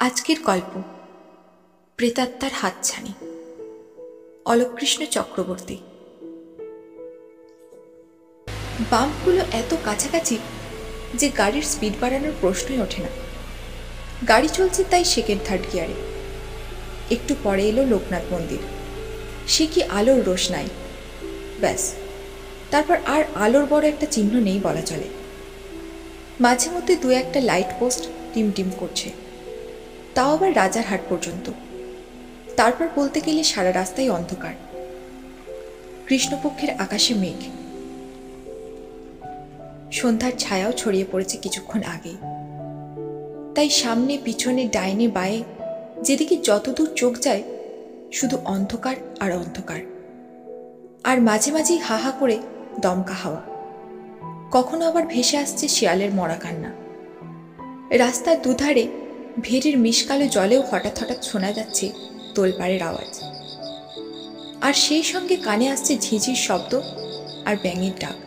আজকের গল্প প্রেতাত্মার হাতছানি। অলোককৃষ্ণ চক্রবর্তী। বাম্পগুলো এত কাছাকাছি যে গাড়ির স্পিড বাড়ানোর প্রশ্নই ওঠে না। গাড়ি চলছে তাই সেকেন্ড থার্ড গিয়ারে। একটু পরে এলো লোকনাথ মন্দির। সে কি আলোর রোশনাই! ব্যাস, তারপর আর আলোর বড় একটা চিহ্ন নেই বলা চলে। মাঝে মধ্যে দু একটা লাইট পোস্ট টিম টিম করছে, তাও আবার রাজারহাট পর্যন্ত। তারপর বলতে গেলে সারা রাস্তায় অন্ধকার। কৃষ্ণপক্ষের আকাশে মেঘ। সন্ধ্যার ছায়াও ছড়িয়ে পড়েছে কিছুক্ষণ আগেই। তাই সামনে পিছনে ডাইনে বাঁয়ে যেদিকে যতদূর চোখ যায় শুধু অন্ধকার আর অন্ধকার, আর মাঝে মাঝেই হা হা করে দমকা হাওয়া। কখনো আবার ভেসে আসছে শিয়ালের মরা কান্না। রাস্তার দুধারে ভেরির মিশকালো জলেও হঠাৎ হঠাৎ শোনা যাচ্ছে তোলপাড়ের আওয়াজ, আর সেই সঙ্গে কানে আসছে ঝিঝির শব্দ আর ব্যাঙের ডাক।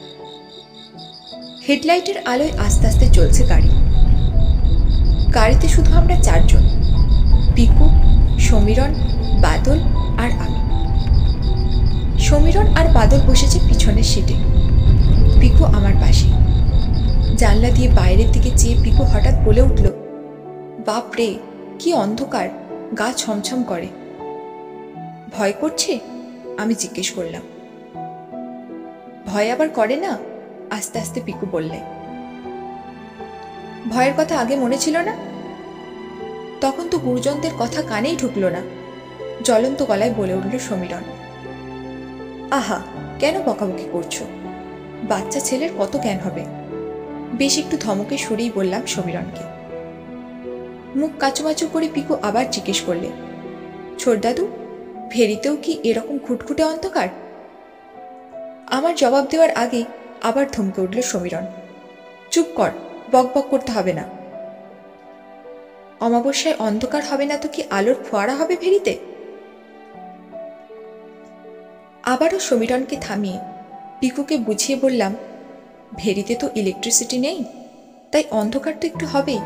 হেডলাইটের আলোয় আস্তে আস্তে চলছে গাড়ি। গাড়িতে শুধু আমরা চারজন, পিকু, সমীরণ, বাদল আর আমি। সমীরণ আর বাদল বসেছে পিছনের সিটে, পিকু আমার পাশে। জানলা দিয়ে বাইরের দিকে চেয়ে পিকু হঠাৎ বলে উঠল, বাপ রে, কি অন্ধকার, গা ছমছম করে। ভয় করছে? আমি জিজ্ঞেস করলাম। ভয় আবার করে না? আস্তে আস্তে পিকু বললে। ভয়ের কথা আগে মনে ছিল না? তখন তো গুরুজনদের কথা কানেই ঢুকলো না, জ্বলন্ত গলায় বলে উঠল সমীরণ। আহা, কেন বকাবকি করছো? বাচ্চা ছেলের কত জ্ঞান হবে। বেশ একটু ধমকে সুরেই বললাম সমীরণকে। মুখ কাচুমাচু করে পিকু আবার জিজ্ঞেস করলে, ছোট দাদু, ভেরিতেও কি এরকম খুটখুটে অন্ধকার? আমার জবাব দেওয়ার আগে আবার ধমকে উঠল সমীরণ, চুপ কর, বক বক করতে হবে না। অমাবস্যায় অন্ধকার হবে না তো কি আলোর ফোয়ারা হবে ভেরিতে? আবারও সমীরণকে থামিয়ে পিকুকে বুঝিয়ে বললাম, ভেরিতে তো ইলেকট্রিসিটি নেই, তাই অন্ধকার তো একটু হবেই।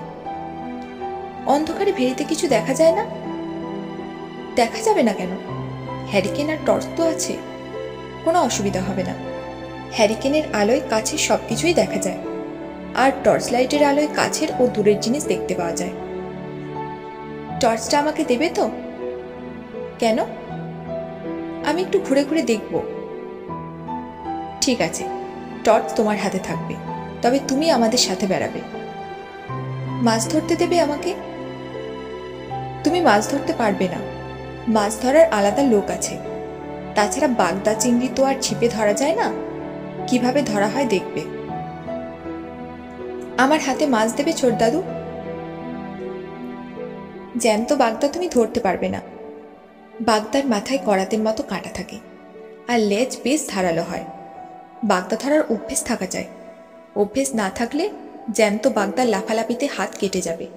অন্ধকারে ভেরিতে কিছু দেখা যায় না? দেখা যাবে না কেন? হ্যারিকেন আর টর্চ তো আছে, কোনো অসুবিধা হবে না। হ্যারিকেনের আলোয় কাছের সবকিছুই দেখা যায়, আর টর্চ লাইটের আলোয় কাছের ও দূরের জিনিস দেখতে পাওয়া যায়। টর্চটা আমাকে দেবে তো? কেন? আমি একটু ঘুরে ঘুরে দেখব। ঠিক আছে, টর্চ তোমার হাতে থাকবে, তবে তুমি আমাদের সাথে বেড়াবে। মাছ ধরতে দেবে আমাকে? তুমি মাছ ধরতে পারবে না, মাছ ধরার আলাদা লোক আছে। তাছাড়া বাগদা চিংড়ি তো আর ছিপে ধরা যায় না, কিভাবে ধরা হয় দেখবে। আমার হাতে মাছ দেবে ছোট দাদু? জ্যান্ত বাগদা তুমি ধরতে পারবে না। বাগদার মাথায় করাতের মতো কাঁটা থাকে, আর লেজ বেশ ধারালো হয়। বাগদা ধরার অভ্যেস থাকা যায়, অভ্যেস না থাকলে জ্যান্ত বাগদার লাফালাফিতে হাত কেটে যাবে।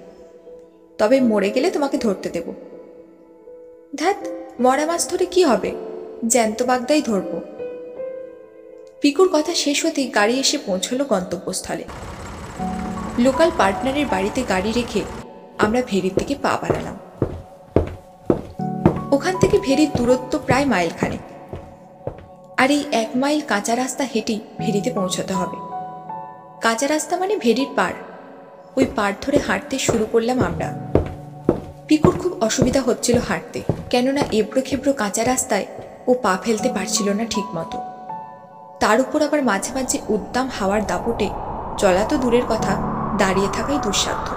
তবে মরে গেলে তোমাকে ধরতে দেব। ধ্যাত, মরা মাছ ধরে কি হবে, জ্যান্ত বাগদাই ধরব। পিকুর কথা শেষ হতেই গাড়ি এসে পৌঁছলো গন্তব্যস্থলে। লোকাল পার্টনারের বাড়িতে গাড়ি রেখে আমরা ভেরির দিকে পা বাড়ালাম। ওখান থেকে ভেরির দূরত্ব প্রায় মাইলখানেক, আর এই 1 মাইল কাঁচা রাস্তা হেঁটেই ভেরিতে পৌঁছতে হবে। কাঁচা রাস্তা মানে ভেরির পাড়। ওই পাড় ধরে হাঁটতে শুরু করলাম আমরা। পিকুর খুব অসুবিধা হচ্ছিল হাঁটতে, কেননা এবড়ো খেবড়ো কাঁচা রাস্তায় ও পা ফেলতে পারছিল না ঠিক মতো। তার উপর আবার মাঝে মাঝে উদ্দাম হাওয়ার দাপটে চলা তো দূরের কথা, দাঁড়িয়ে থাকাই দুঃসাধ্য।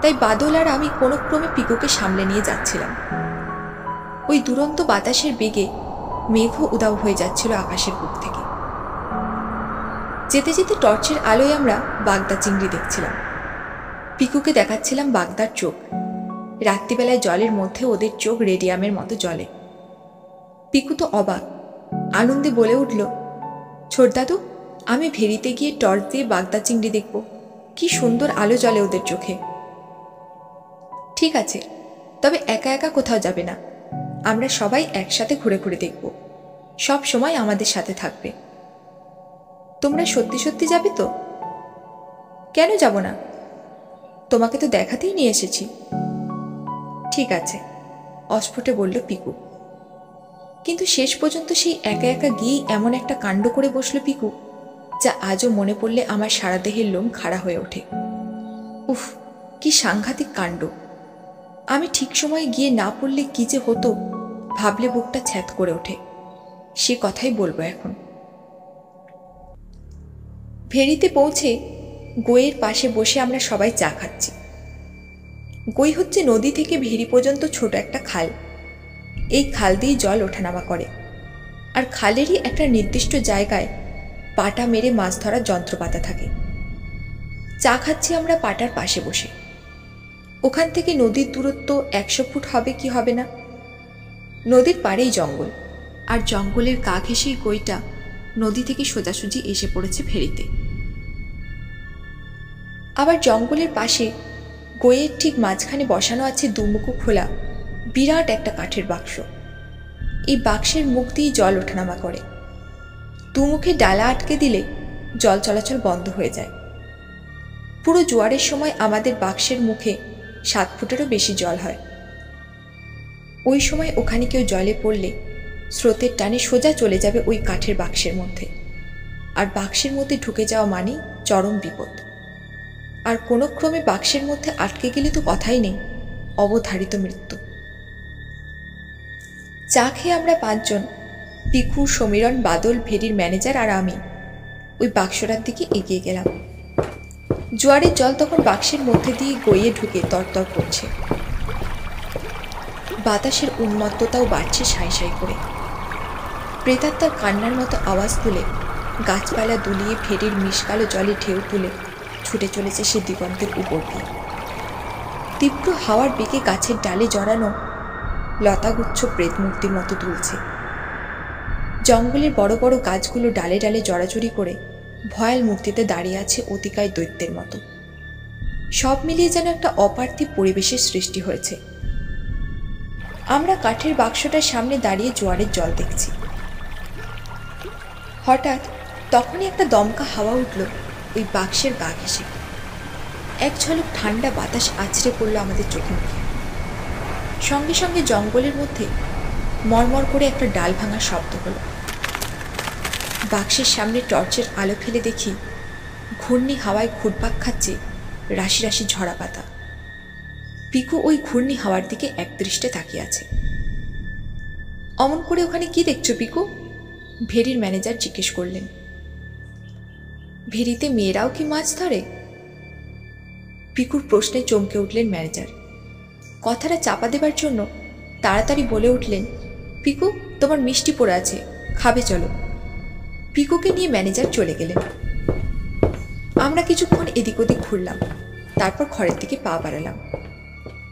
তাই বাদল আর আমি কোনো ক্রমে পিকুকে সামলে নিয়ে যাচ্ছিলাম। ওই দুরন্ত বাতাসের বেগে মেঘও উদাও হয়ে যাচ্ছিল আকাশের বুক থেকে। যেতে যেতে টর্চের আলোয় আমরা বাগদা চিংড়ি দেখছিলাম। পিকুকে দেখাচ্ছিলাম বাগদার চোখ। রাত্রিবেলায় জলের মধ্যে ওদের চোখ রেডিয়ামের মতো জ্বলে। পিকু তো অবাক, আনন্দে বলে উঠল, ছোট দাদু, আমি ভেরিতে গিয়ে টর্চ দিয়ে বাগদা চিংড়ি দেখব, কি সুন্দর আলো জ্বলে ওদের চোখে। ঠিক আছে, তবে একা একা কোথাও যাবে না, আমরা সবাই একসাথে ঘুরে ঘুরে দেখব, সব সময় আমাদের সাথে থাকবে। তোমরা সত্যি সত্যি যাবে তো? কেন যাব না, তোমাকে তো দেখাতেই নিয়ে এসেছি। ঠিক আছে, অস্ফুটে বলল পিকু। কিন্তু শেষ পর্যন্ত সেই একা একা গিয়েই এমন একটা কাণ্ড করে বসল পিকু, যা আজও মনে পড়লে আমার সারা দেহের লোম খাড়া হয়ে ওঠে। উফ, কি সাংঘাতিক কাণ্ড! আমি ঠিক সময়ে গিয়ে না পড়লে কি যে হতো ভাবলে বুকটা ছ্যাঁত করে ওঠে। সে কথাই বলবো এখন। ভেড়িতে পৌঁছে গইয়ের পাশে বসে আমরা সবাই চা খাচ্ছি। গই হচ্ছে নদী থেকে ভেড়ি পর্যন্ত ছোট একটা খাল। এই খাল দিয়ে জল ওঠানামা করে, আর খালেরই একটা নির্দিষ্ট জায়গায় পাটা মেরে মাছ ধরার যন্ত্রপাতা থাকে। চা খাচ্ছি আমরা পাটার পাশে বসে। ওখান থেকে নদীর দূরত্ব 100 ফুট হবে কি হবে না। নদীর পাড়েই জঙ্গল, আর জঙ্গলের গা ঘেঁষেই গইটা নদী থেকে সোজাসুজি এসে পড়েছে ভেড়িতে। আবার জঙ্গলের পাশে গইয়ের ঠিক মাঝখানে বসানো আছে দুমুখো খোলা বিরাট একটা কাঠের বাক্স। এই বাক্সের মুখ দিয়ে জল ওঠানামা করে। দুমুখে ডালা আটকে দিলে জল চলাচল বন্ধ হয়ে যায়। পুরো জোয়ারের সময় আমাদের বাক্সের মুখে 7 ফুটেরও বেশি জল হয়। ওই সময় ওখানে কেউ জলে পড়লে স্রোতের টানে সোজা চলে যাবে ওই কাঠের বাক্সের মধ্যে, আর বাক্সের মধ্যে ঢুকে যাওয়া মানেই চরম বিপদ। আর কোনো ক্রমে বাক্সের মধ্যে আটকে গেলে তো কথাই নেই, অবধারিত মৃত্যু। চা খেয়ে আমরা 5 জন, পিকু, সমীরণ, বাদল, ভেড়ির ম্যানেজার আর আমি, ওই বাক্সটার দিকে এগিয়ে গেলাম। জোয়ারের জল তখন বাক্সের মধ্যে দিয়ে গইয়ে ঢুকে তরতর করছে। বাতাসের উন্মত্ততাও বাড়ছে সাঁই সাঁই করে। প্রেতাত্মার কান্নার মতো আওয়াজ তুলে গাছপালা দুলিয়ে ভেড়ির মিশকালো জলে ঢেউ তুলে ছুটে চলেছে সে দিগন্তের উপর দিয়ে। তীব্র হাওয়ার বেগে গাছের ডালে জড়ানো লতাগুচ্ছ প্রেত মূর্তির মতো তুলছে। জঙ্গলের বড় বড় গাছগুলো ডালে ডালে জড়াজড়ি করে ভয়াল মূর্তিতে দাঁড়িয়ে আছে অতিকায় দৈত্যের মতো। সব মিলিয়ে যেন একটা অপার্থিব পরিবেশের সৃষ্টি হয়েছে। আমরা কাঠের বাক্সটার সামনে দাঁড়িয়ে জোয়ারের জল দেখছি। হঠাৎ তখনই একটা দমকা হাওয়া উঠল ওই বাক্সের গা ঘেঁষে। এক ঝলক ঠান্ডা বাতাস আছড়ে পড়ল আমাদের চোখে মুখে। সঙ্গে সঙ্গে জঙ্গলের মধ্যে মরমর করে একটা ডাল ভাঙার শব্দ হলো। বাক্সের সামনে টর্চের আলো ফেলে দেখি ঘূর্ণি হাওয়ায় ঘুরপাক খাচ্ছে রাশি রাশি ঝরা পাতা। পিকু ওই ঘূর্ণি হাওয়ার দিকে একদৃষ্টে তাকিয়ে আছে। অমন করে ওখানে কি দেখছো পিকু? ভেড়ির ম্যানেজার জিজ্ঞেস করলেন। ভেড়িতে মেয়েরাও কি মাছ ধরে? পিকুর প্রশ্নে চমকে উঠলেন ম্যানেজার। কথাটা চাপা দেবার জন্য তাড়াতাড়ি বলে উঠলেন, পিকু, তোমার মিষ্টি পড়ে আছে, খাবে চলো। পিকুকে নিয়ে ম্যানেজার চলে গেলেন। আমরা কিছুক্ষণ এদিক ওদিক ঘুরলাম, তারপর ঘরের দিকে পা বাড়ালাম।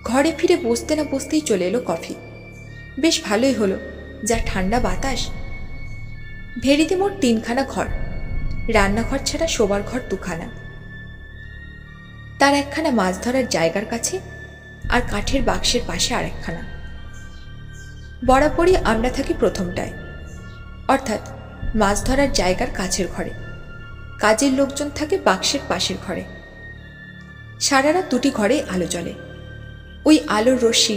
ঘরে ফিরে বসতে না বসতেই চলে এলো কফি। বেশ ভালোই হলো, যা ঠান্ডা বাতাস। ভেড়িতে মোট 3খানা ঘর, রান্নাঘর ছাড়া শোবার ঘর 2খানা। তার একখানা মাছ ধরার জায়গার কাছে, আর কাঠের বাক্সের পাশে আরেকখানা। বরাবরই আমরা থাকি প্রথমটায়, অর্থাৎ মাছ ধরার জায়গার কাছের ঘরে। কাজের লোকজন থাকে বাক্সের পাশের ঘরে। সারা রাত 2টি ঘরে আলো জ্বলে। ওই আলোর রশ্মি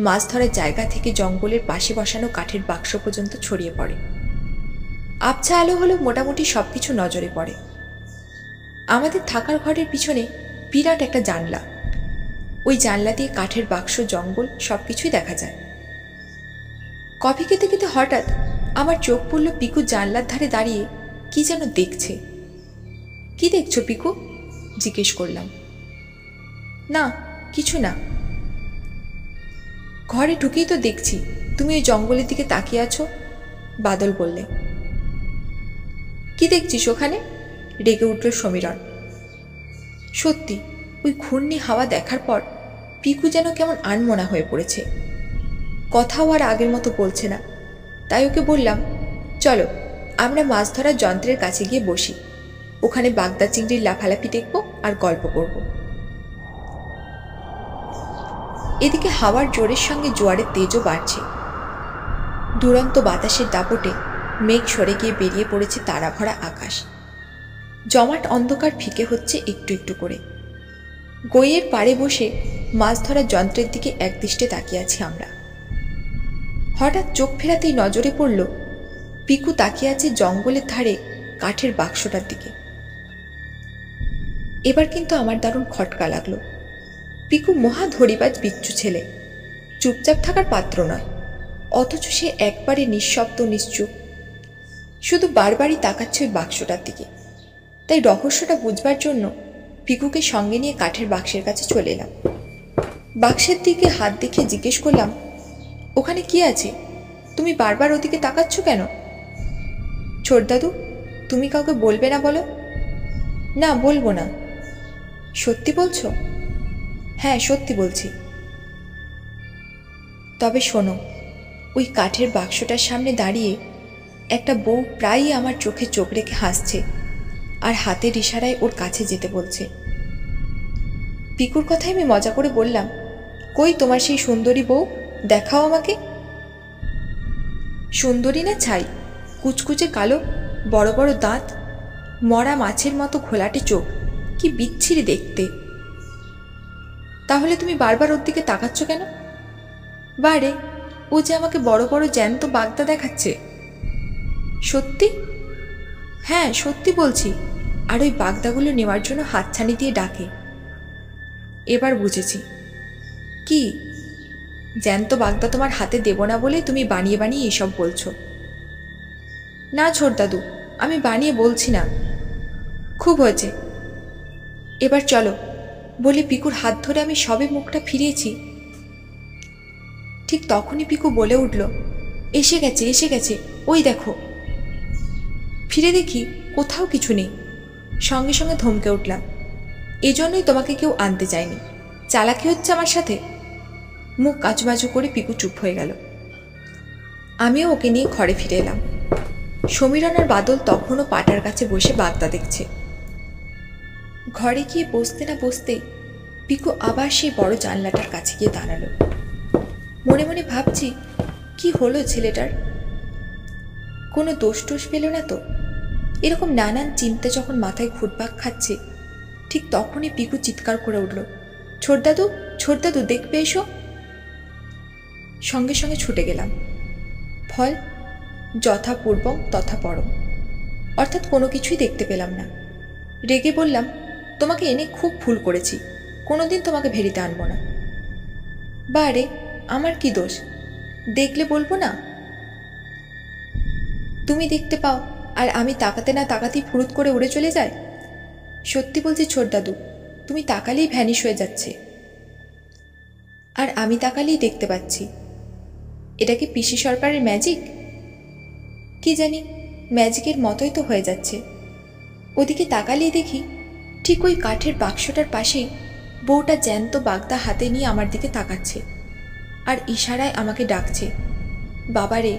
মাছ ধরার জায়গা থেকে জঙ্গলের পাশে বসানো কাঠের বাক্স পর্যন্ত ছড়িয়ে পড়ে। আবছা আলো হলো মোটামুটি সবকিছু নজরে পড়ে। আমাদের থাকার ঘরের পিছনে বিরাট একটা জানলা। ওই জানলা দিয়ে কাঠের বাক্স, জঙ্গল সবকিছুই দেখা যায়। কফি খেতে খেতে হঠাৎ আমার চোখ পড়ল পিকু জানলার ধারে দাঁড়িয়ে কি যেন দেখছে। কি দেখছো পিকু? জিজ্ঞেস করলাম। না, কিছু না। ঘরে ঢুকেই তো দেখছি তুমি ওই জঙ্গলের দিকে তাকিয়ে আছো, বাদল বললে। কি দেখছিস ওখানে? রেগে উঠল সমীরণ। সত্যি ওই ঘূর্ণি হাওয়া দেখার পর পিকু যেন কেমন আনমনা হয়ে পড়েছে। কথাও আর আগের মতো বলছে না। তাই ওকে বললাম, চলো আমরা মাছ ধরার যন্ত্রের কাছে গিয়ে বসি, ওখানে বাগদা চিংড়ির লাফালাফি দেখব আর গল্প করব। এদিকে হাওয়ার জোরের সঙ্গে জোয়ারের তেজও বাড়ছে। দুরন্ত বাতাসের দাপটে মেঘ সরে গিয়ে বেরিয়ে পড়েছে তারা ভরা আকাশ। জমাট অন্ধকার ফিকে হচ্ছে একটু একটু করে। গইয়ের পাড়ে বসে মাছ ধরার যন্ত্রের দিকে একদৃষ্টে তাকিয়ে আছি আমরা। হঠাৎ চোখ ফেরাতেই নজরে পড়ল পিকু তাকিয়ে আছে জঙ্গলের ধারে কাঠের বাক্সটার দিকে। এবার কিন্তু আমার দারুণ খটকা লাগলো। পিকু মহা ধরিবাজ বিচ্ছু ছেলে, চুপচাপ থাকার পাত্র নয়, অথচ সে একবারে নিঃশব্দ নিশ্চুপ, শুধু বারবারই তাকাচ্ছে ওই বাক্সটার দিকে। তাই রহস্যটা বুঝবার জন্য পিকুকে সঙ্গে নিয়ে কাঠের বাক্সের কাছে চলে এলাম। বাক্সের দিকে হাত দেখিয়ে জিজ্ঞেস করলাম, ওখানে কি আছে? তুমি বারবার ওদিকে তাকাচ্ছ কেন? ছোট দাদু, তুমি কাউকে বলবে না বলো? না, বলবো না। সত্যি বলছো? হ্যাঁ, সত্যি বলছি। তবে শোনো, ওই কাঠের বাক্সটার সামনে দাঁড়িয়ে একটা বউ প্রায়ই আমার চোখে চোখ রেখে হাসছে আর হাতের ইশারায় ওর কাছে যেতে বলছে। পিকুর কথায় আমি মজা করে বললাম, কই তোমার সেই সুন্দরী বউ, দেখাও আমাকে। সুন্দরী না ছাই, কুচকুচে কালো, বড় বড় দাঁত, মরা মাছের মতো ঘোলাটে চোখ, কি বিচ্ছিরি দেখতে। তাহলে তুমি বারবার ওর দিকে তাকাচ্ছ কেন? বারে, ও যে আমাকে বড় বড় জ্যান্ত বাগদা দেখাচ্ছে। সত্যি? হ্যাঁ, সত্যি বলছি। আর ওই বাগদাগুলো নেওয়ার জন্য হাতছানি দিয়ে ডাকে। এবার বুঝেছি। কি? জ্যান্ত বাগদা তোমার হাতে দেব না বলে তুমি বানিয়ে বানিয়ে এসব বলছো। না ছোট দাদু, আমি বানিয়ে বলছি না। খুব হয়েছে, এবার চলো বলে পিকুর হাত ধরে আমি সবে মুখটা ফিরিয়েছি, ঠিক তখনই পিকু বলে উঠল, এসে গেছে, এসে গেছে, ওই দেখো। ফিরে দেখি কোথাও কিছু নেই। সঙ্গে সঙ্গে ধমকে উঠলাম, এজন্যই তোমাকে কেউ আনতে চায়নি। চালাকি হচ্ছে আমার সাথে। মুখ কাচুমাচু করে পিকু চুপ হয়ে গেল। আমিও ওকে নিয়ে ঘরে ফিরে এলাম। সমীরণ আর বাদল তখনও পাটার কাছে বসে বাগদা দেখছে। ঘরে গিয়ে বসতে না বসতেই পিকু আবার সেই বড় জানলাটার কাছে গিয়ে দাঁড়ালো। মনে মনে ভাবছি, কি হলো ছেলেটার? কোনো দোষ টোষ পেল না তো? এরকম নানান চিন্তা যখন মাথায় ঘুরপাক খাচ্ছে, ঠিক তখনই পিকু চিৎকার করে উঠল, ছোট দাদু, ছোট দাদু, দেখবে এসো। সঙ্গে সঙ্গে ছুটে গেলাম। ফল যথাপূর্বং তথা পরম, অর্থাৎ কোনো কিছুই দেখতে পেলাম না। রেগে বললাম, তোমাকে এনে খুব ভুল করেছি, কোনোদিন তোমাকে ভেরিতে আনবো না। বারে, আমার কি দোষ? দেখলে বলবো না? তুমি দেখতে পাও আর আমি তাকাতে না তাকাতেই ফুরুত করে উড়ে চলে যায়। সত্যি বলছি ছোট দাদু, তুমি তাকালেই ভ্যানিশ হয়ে যাচ্ছে, আর আমি তাকালেই দেখতে পাচ্ছি। এটা কি পিসি সরকারের ম্যাজিক? কি জানি, ম্যাজিকের মতোই তো হয়ে যাচ্ছে। ওদিকে তাকালেই দেখি ঠিক ওই কাঠের বাক্সটার পাশেই বউটা জ্যান্ত বাগদা হাতে নিয়ে আমার দিকে তাকাচ্ছে আর ইশারায় আমাকে ডাকছে। বাবারে,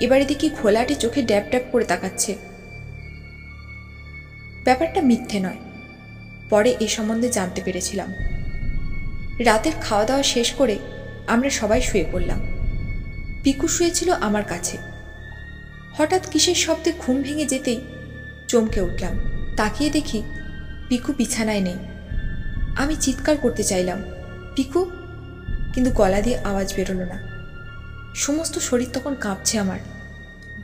এবারে দেখি ঘোলাটে চোখে ড্যাব ড্যাব করে তাকাচ্ছে। ব্যাপারটা মিথ্যে নয়, পরে এ সম্বন্ধে জানতে পেরেছিলাম। রাতের খাওয়া দাওয়া শেষ করে আমরা সবাই শুয়ে পড়লাম। পিকু শুয়েছিল আমার কাছে। হঠাৎ কিসের শব্দে ঘুম ভেঙে যেতেই চমকে উঠলাম। তাকিয়ে দেখি পিকু বিছানায় নেই। আমি চিৎকার করতে চাইলাম, পিকু, কিন্তু গলা দিয়ে আওয়াজ বেরোলো না। সমস্ত শরীর তখন কাঁপছে আমার,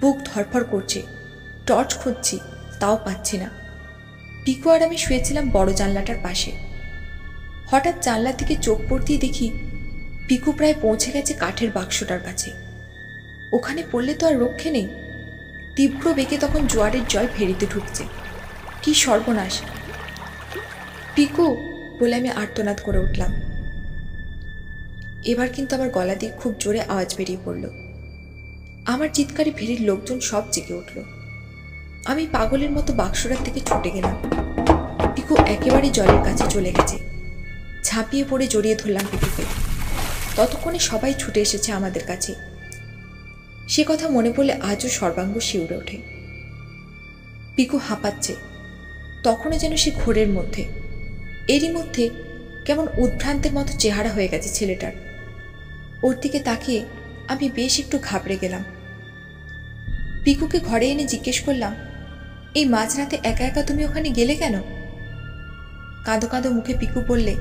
বুক ধরফর করছে। টর্চ খুঁজছি, তাও পাচ্ছি না। পিকু আর আমি শুয়েছিলাম বড় জানলাটার পাশে। হঠাৎ জানলার দিকে চোখ পড়তেই দেখি পিকু প্রায় পৌঁছে গেছে কাঠের বাক্সটার কাছে। ওখানে পড়লে তো আর রক্ষে নেই। তীব্র বেগে তখন জোয়ারের জল ভেরিতে ঢুকছে। কি সর্বনাশ! পিকু বলে আমি আর্তনাদ করে উঠলাম। এবার কিন্তু আমার গলা দিয়ে খুব জোরে আওয়াজ বেরিয়ে পড়ল। আমার চিৎকারে ভেরির লোকজন সব জেগে উঠল। আমি পাগলের মতো বাক্সটার থেকে ছুটে গেলাম। পিকু একেবারে জলের কাছে চলে গেছে। ঝাঁপিয়ে পড়ে জড়িয়ে ধরলাম পিকুকে। ততক্ষণে সবাই ছুটে এসেছে আমাদের কাছে। সে কথা মনে পড়লে আজও সর্বাঙ্গ শিউরে ওঠে। পিকু হাঁপাচ্ছে, তখনও যেন সে ঘোরের মধ্যে। এরই মধ্যে কেমন উদ্ভ্রান্তের মতো চেহারা হয়ে গেছে ছেলেটার। ওর দিকে তাকিয়ে আমি বেশ একটু ঘাবড়ে গেলাম। পিকুকে ঘরে এনে জিজ্ঞেস করলাম, এই মাঝরাতে একা একা তুমি ওখানে গেলে কেন? কাঁদো কাঁদো মুখে পিকু বললে,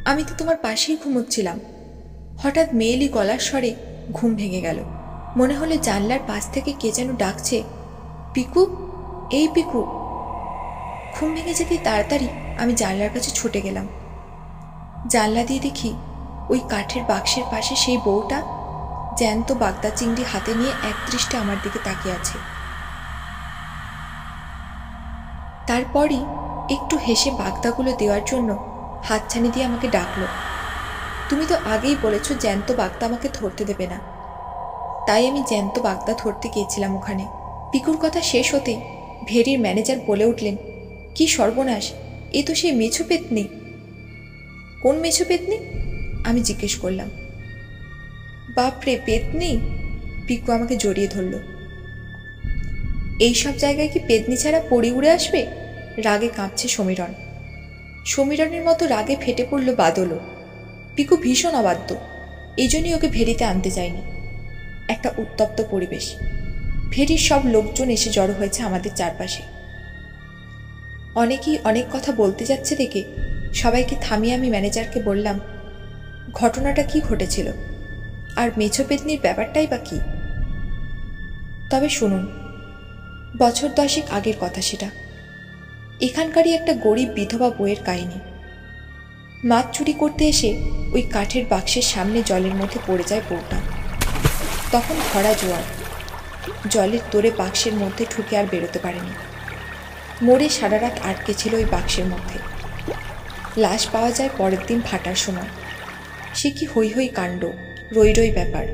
আমি তো তোমার পাশেই ঘুমোচ্ছিলাম। হঠাৎ মেয়েলি গলার স্বরে ঘুম ভেঙে গেল। মনে হলো জানলার পাশ থেকে কে যেন ডাকছে, পিকু, এই পিকু। ঘুম ভেঙে যেতে তাড়াতাড়ি আমি জানলার কাছে ছুটে গেলাম। জানলা দিয়ে দেখি ওই কাঠের বাক্সের পাশে সেই বউটা জ্যান্ত বাগদা চিংড়ি হাতে নিয়ে একদৃষ্টে আমার দিকে তাকিয়ে আছে। তারপরই একটু হেসে বাগদাগুলো দেওয়ার জন্য হাতছানি দিয়ে আমাকে ডাকলো, তুমি তো আগেই বলেছ জ্যান্ত বাগদা আমাকে ধরতে দেবে না। তাই আমি জ্যান্ত বাগদা ধরতে গিয়েছিলাম ওখানে। পিকুর কথা শেষ হতেই ভেরির ম্যানেজার বলে উঠলেন, কি সর্বনাশ, এ তো সেই মেছো পেতনি। কোন মেছো পেতনি? আমি জিজ্ঞেস করলাম। বাপরে, পেতনি? পিকু আমাকে জড়িয়ে ধরল। এইসব জায়গায় কি পেতনি ছাড়া পড়ি উড়ে আসবে? রাগে কাঁপছে সমীরণ। সমীরণের মতো রাগে ফেটে পড়ল বাদলও। পিকু ভীষণ অবাধ্য, এই জন্যই ওকে ভেরিতে আনতে চাইনি। একটা উত্তপ্ত পরিবেশ। ভেরির সব লোকজন এসে জড়ো হয়েছে আমাদের চারপাশে। অনেকেই অনেক কথা বলতে যাচ্ছে দেখে সবাইকে থামিয়ে আমি ম্যানেজারকে বললাম, ঘটনাটা কি ঘটেছিল, আর মেছো পেতনির ব্যাপারটাই বা কি? তবে শুনুন, বছর 10 আগের কথা সেটা। এখানকারই একটা গরিব বিধবা বউয়ের কাহিনী। মাছ চুরি করতে এসে ওই কাঠের বাক্সের সামনে জলের মধ্যে পড়ে যায় বউটা। তখন ভরা জোয়ার, জলের তোড়ে বাক্সের মধ্যে ঢুকে আর বেরোতে পারেনি। মরে সারা রাত আটকে ছিল ওই বাক্সের মধ্যে। লাশ পাওয়া যায় পরের দিন ভাটার সময়। সে কি হই হই কাণ্ড, রই রই ব্যাপার।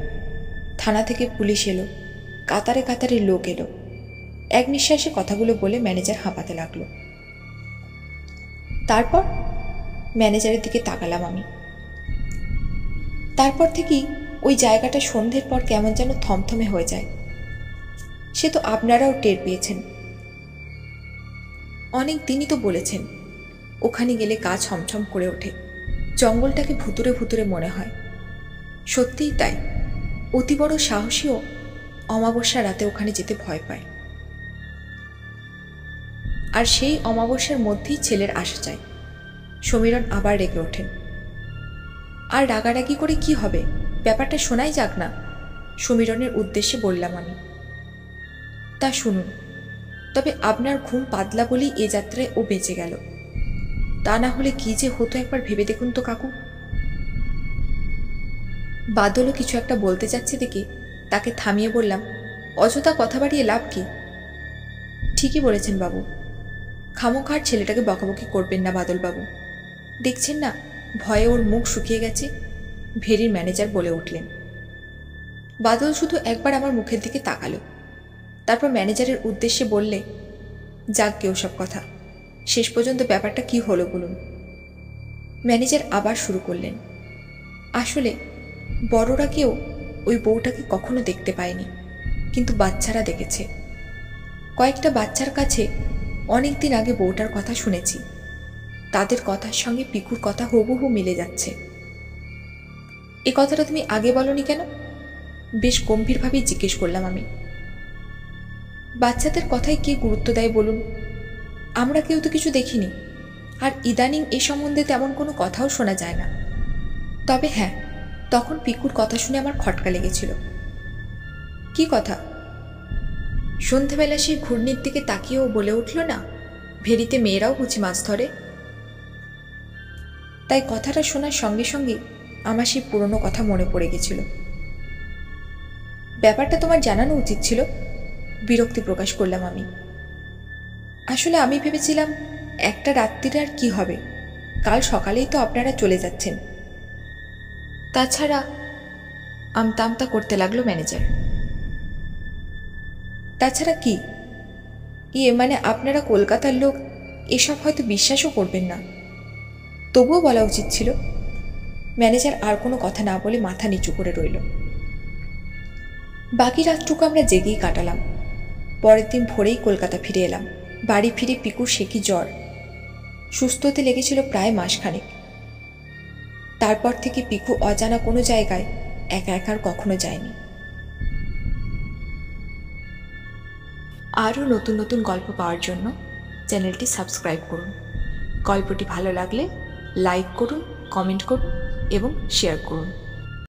থানা থেকে পুলিশ এলো, কাতারে কাতারে লোক এলো। এক নিঃশ্বাসে কথাগুলো বলে ম্যানেজার হাঁপাতে লাগলো। তারপর ম্যানেজারের দিকে তাকালাম আমি। তারপর থেকেই ওই জায়গাটা সন্ধ্যের পর কেমন যেন থমথমে হয়ে যায়। সে তো আপনারাও টের পেয়েছেন। অনেক দিনই তো বলেছেন ওখানে গেলে গা ছমছম করে ওঠে, জঙ্গলটাকে ভুতুরে ভুতুরে মনে হয়। সত্যিই তাই। অতি বড় সাহসীও অমাবস্যা রাতে ওখানে যেতে ভয় পায়। আর সেই অমাবস্যার মধ্যেই ছেলের আসা চায়। সমীরণ আবার রেগে ওঠেন। আর রাগারাগি করে কি হবে, ব্যাপারটা শোনাই যাক না, সমীরণের উদ্দেশ্যে বললাম আমি। তা শুনুন, তবে আপনার ঘুম পাতলা বলেই এ যাত্রায় ও বেঁচে গেল। তা না হলে কি যে হতো একবার ভেবে দেখুন তো কাকু। বাদলও কিছু একটা বলতে যাচ্ছে দেখে তাকে থামিয়ে বললাম, অযথা কথা বাড়িয়ে লাভ কি? ঠিকই বলেছেন বাবু, খামোখার ছেলেটাকে বকাবকি করবেন না বাদলবাবু। দেখছেন না ভয়ে ওর মুখ শুকিয়ে গেছে, ভেরির ম্যানেজার বলে উঠলেন। বাদল শুধু একবার আমার মুখের দিকে তাকালো, তারপর ম্যানেজারের উদ্দেশ্যে বললে, যাক গে ওসব কথা, শেষ পর্যন্ত ব্যাপারটা কি হলো বলুন। ম্যানেজার আবার শুরু করলেন, আসলে বড়রা কেউ ওই বউটাকে কখনো দেখতে পায়নি, কিন্তু বাচ্চারা দেখেছে। কয়েকটা বাচ্চার কাছে অনেক দিন আগে বউটার কথা শুনেছি। তাদের কথার সঙ্গে পিকুর কথা হুবহু মিলে যাচ্ছে। এ কথাটা তুমি আগে বলনি কেন? বেশ গম্ভীরভাবেই জিজ্ঞেস করলাম আমি। বাচ্চাদের কথায় কে গুরুত্ব দেয় বলুন? আমরা কেউ তো কিছু দেখিনি, আর ইদানিং এ সম্বন্ধে তেমন কোনো কথাও শোনা যায় না। তবে হ্যাঁ, তখন পিকুর কথা শুনে আমার খটকা লেগেছিল। কি কথা? সন্ধেবেলা সেই ঘূর্ণির দিকে তাকিয়েও বলে উঠল না, ভেরিতে মেয়েরাও বুঝি মাছ ধরে। তাই কথাটা শোনার সঙ্গে সঙ্গে আমার সেই পুরনো কথা মনে পড়ে গেছিল। ব্যাপারটা তোমার জানানো উচিত ছিল, বিরক্তি প্রকাশ করলাম আমি। আসলে আমি ভেবেছিলাম একটা রাত্রিরে আর কি হবে, কাল সকালেই তো আপনারা চলে যাচ্ছেন। তাছাড়া আমতা আমতা করতে লাগলো ম্যানেজার। তাছাড়া কি? মানে আপনারা কলকাতার লোক, এসব হয়তো বিশ্বাসও করবেন না। তবুও বলা উচিত ছিল। ম্যানেজার আর কোনো কথা না বলে মাথা নিচু করে রইল। বাকি রাতটুকু আমরা জেগেই কাটালাম। পরের দিন ভোরেই কলকাতা ফিরে এলাম। বাড়ি ফিরে পিকুর সে কি জ্বর, সুস্থ হতে লেগেছিল প্রায় মাসখানেক। তারপর থেকে পিকু অজানা কোনো জায়গায় একা একা আর কখনো যায়নি। আরও নতুন নতুন গল্প পাওয়ার জন্য চ্যানেলটি সাবস্ক্রাইব করুন। গল্পটি ভালো লাগলে লাইক করুন, কমেন্ট করুন এবং শেয়ার করুন।